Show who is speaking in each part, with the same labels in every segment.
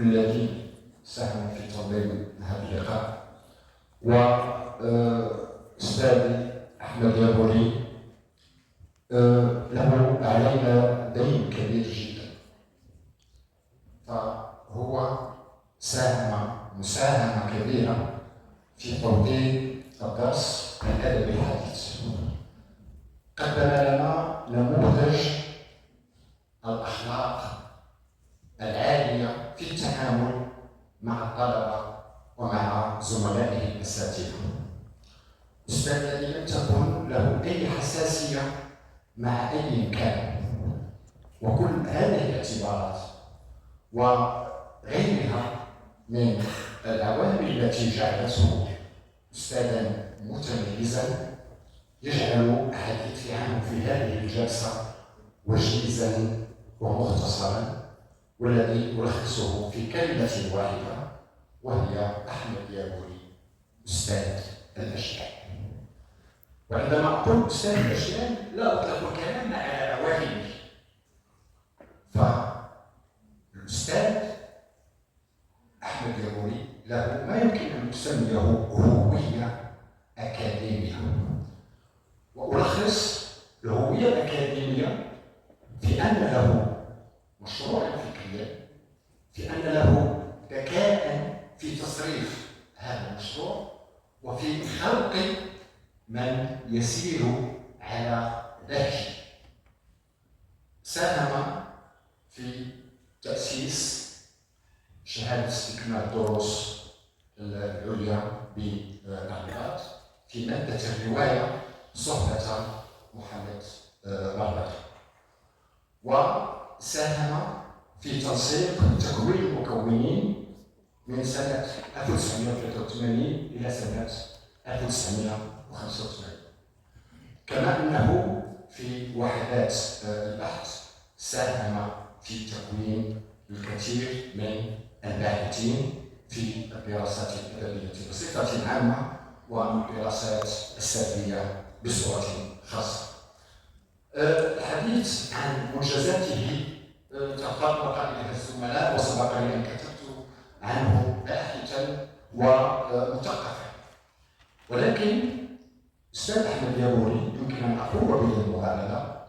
Speaker 1: الذين ساهموا في تنظيم هذا اللقاء، وأستاذي أحمد يابوري له علينا دين كبير جدا، فهو ساهم مساهمة كبيرة في توطين الدرس الأدبي الحديث. قدم لنا نموذج الأخلاق العالية في التعامل مع الطلبة ومع زملائه الأساتذة. أستاذ الذي لم تكن له أي حساسية مع أي كان، وكل هذه الاعتبارات وغيرها من العوامل التي جعلته أستاذا متميزا يجعل حديثي عنه في هذه الجلسة وجيزا ومختصرا، والذي ألخصه في كلمة واحدة وهي أحمد يابوري أستاذ الأشياء. وعندما أقول أستاذ الأشياء لا أطلق الكلام على أواهمه، فالأستاذ أحمد يابوري له ما يمكن أن نسميه هوية أكاديمية، وألخص الهوية الأكاديمية في أن له مشروعا فكريا، في أن له ذكاء في تصريف هذا المشروع وفي خلق من يسير على ذاته. ساهم في تأسيس شهادة استكمال الدروس العليا بالرباط في مادة الرواية صحبة محمد مربط، وساهم في تنسيق تكوين المكونين من سنة 1983 إلى سنة 1985. كما أنه في وحدات البحث ساهم في تكوين الكثير من الباحثين في الدراسات الأدبية بصفة عامة والدراسات السردية بصورة خاصة. الحديث عن منجزاته تطرق إليها الزملاء، وسبق لي أن كتبت عنه باحثا ومثقفا، ولكن الأستاذ أحمد يابوري يمكن أن أقول به المغالطة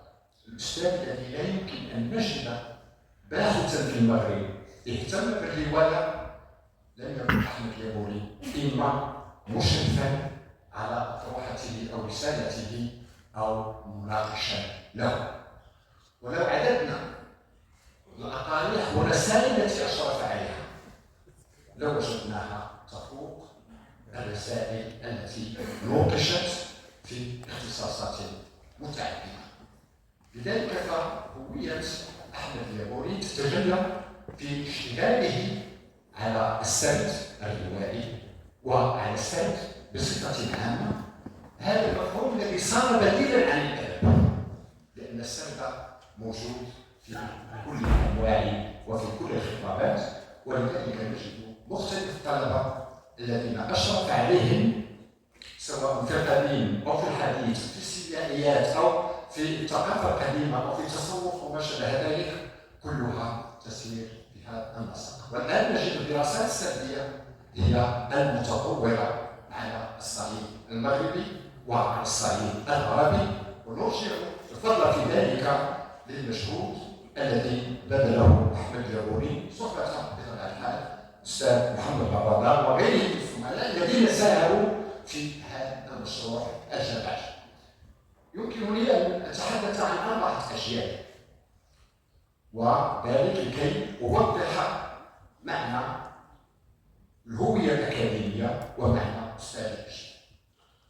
Speaker 1: الأستاذ الذي لا يمكن أن نجد باحثا في المغرب اهتم بالرواية لم يكن أحمد يابوري إما مشرفا على أطروحته أو رسالته أو مناقشا له. ولو عددنا الأقاليح والرسائل التي أشرف عليها لوجدناها تفوق الرسائل التي نوقشت في اختصاصات متعددة. لذلك فهوية أحمد يابوري تتجلى في اشتغاله على السرد الروائي وعلى السرد بصفة عامة، هذا المفهوم الذي صار بديلا عن الأدب، لأن السرد موجود في كل الأنواع وفي كل الخطابات، ولذلك نجد مختلف الطلبة الذين أشرف عليهم سواء في القديم أو في الحديث، في السياسيات أو في الثقافة القديمة أو في التصوف وما شابه ذلك، كلها تسير في هذا النسق. والآن نجد الدراسات السردية هي المتطورة على الصعيد المغربي وعلى الصعيد العربي، ونرجع الفضل في ذلك للمجهود الذي بذله أحمد يابوري صحبة بطبيعة الحال الأستاذ محمد رمضان وغيره من الزملاء الذين ساهموا في هذا المشروع الجماعي. يمكن لي أن أتحدث عن 4 أشياء، وذلك لكي أوضح معنى الهوية الأكاديمية ومعنى أستاذ الأشياء.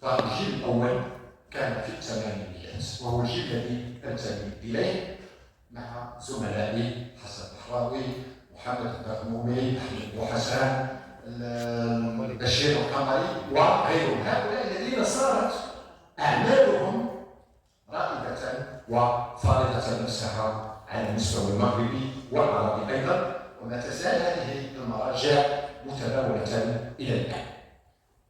Speaker 1: فالجيل الأول كان في الثمانينيات، وهو الجيل الذي أنتمي إليه مع زملائي حسن الحراوي، محمد الدغمومي، أحمد بوحسان، بشير القمري وغيرهم، هؤلاء الذين صارت أعمالهم رائدة وفارضة نفسها على المستوى المغربي والعربي أيضا، وما تزال هذه المراجع متداولة إلى الآن.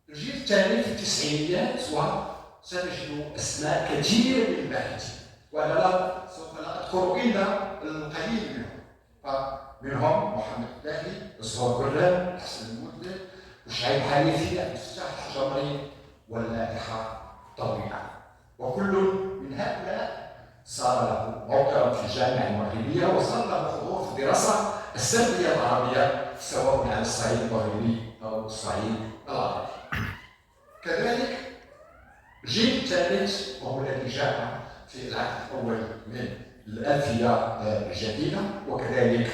Speaker 1: الجيل الثاني في التسعينيات وسنجد أسماء كثيرة من الباحثين، وأنا سوف لا أذكر إلا القليل منهم، فمنهم محمد الداهي، زهور قران، حسن المدلل، وشعيب حنيفي، عبد الفتاح الحجري، واللائحه طويله. وكل من هؤلاء صار له موقعا في الجامعه المغربيه، وصار له حضور في الدراسه السرديه العربيه سواء على الصعيد المغربي او الصعيد العربي. كذلك الجيل الثالث وهو الذي جاء في العهد الاول من الالفيه الجديده، وكذلك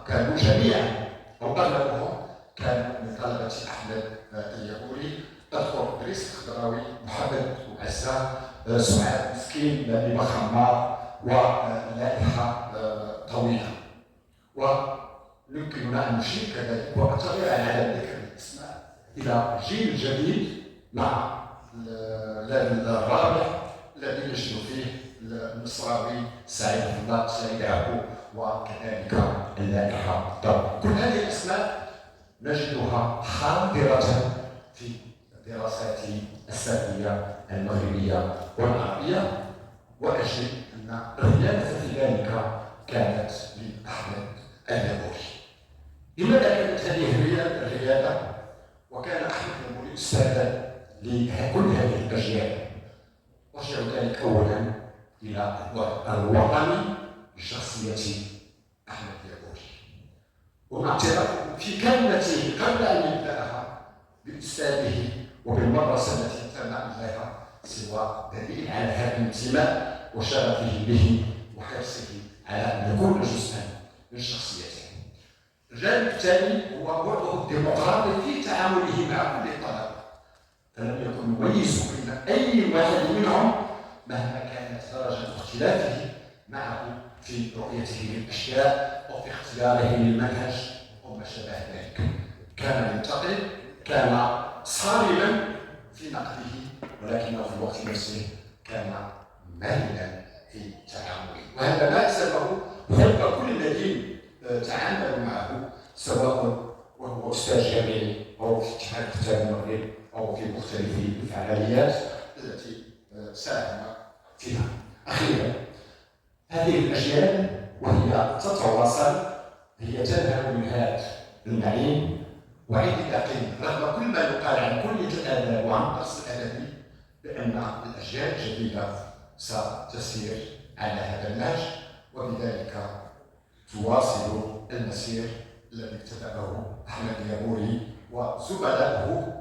Speaker 1: كانوا جميعا او اغلبهم كانوا من طلبه احمد اليابوري. اذكر ادريس الخضراوي، محمد وعزه، سعاد مسكين، نبيل خمار، ولائحه طويله. ويمكننا ان نشير كذلك واعتبر على ذكر الاسماء الى الجيل الجديد مع الرابع الذي نجد فيه المصراوي، سعيد الله، سعيد يعقوب، وكذلك اللائحه الطويله. كل هذه الاسماء نجدها حاضره في الدراسات السرديه المغربيه والعربيه، واجد ان الرياده في ذلك كانت لاحمد اليابوري. لماذا كانت هذه الرياده؟ وكان احمد اليابوري استاذا لكل هذه الاجيال. ارجع ذلك اولا الى الوطني لشخصيه احمد اليابوري، ومعترفه في كلمته قبل ان يبداها باستاذه وبالمدرسه التي انتمى اليها سوى دليل على هذا الانتماء وشغفه به وحرصه على ان يكون جزءا من شخصيته. الجانب الثاني هو وضعه الديمقراطي في تعامله مع كل الطلبه، فلم يكن يميز بين اي واحد منهم مهما كانت درجه اختلافه معه في رؤيته للاشياء او في اختياره للمنهج او ما شابه ذلك. كان ينتقد، كان صارما في نقده، ولكنه في الوقت نفسه كان ماهلا في تعامله، وهذا ما سببه حب كل الذين تعاملوا معه، سواء وهو استاذ جامعي او في اتحاد كتاب المغرب او في مختلف الفعاليات التي ساهم فيها. اخيرا هذه الاجيال وهي تتواصل هي تنهل من هذا النعيم، وعندي يقين رغم كل ما يقال عن كليه الاداب وعن الدرس الادبي بان الاجيال الجديده ستسير على هذا النهج، وبذلك تواصل المسير الذي ابتدأه احمد اليابوري وزملائه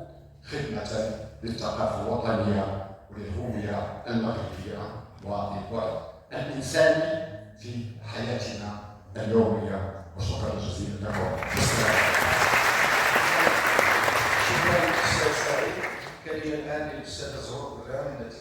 Speaker 1: خدمه للثقافه الوطنيه وللهويه المغربيه وللوعي الانساني في حياتنا اليوميه. وشكرا جزيلا لكم.
Speaker 2: شكرا استاذ سعيد. كلمه الان للاستاذه زهور التي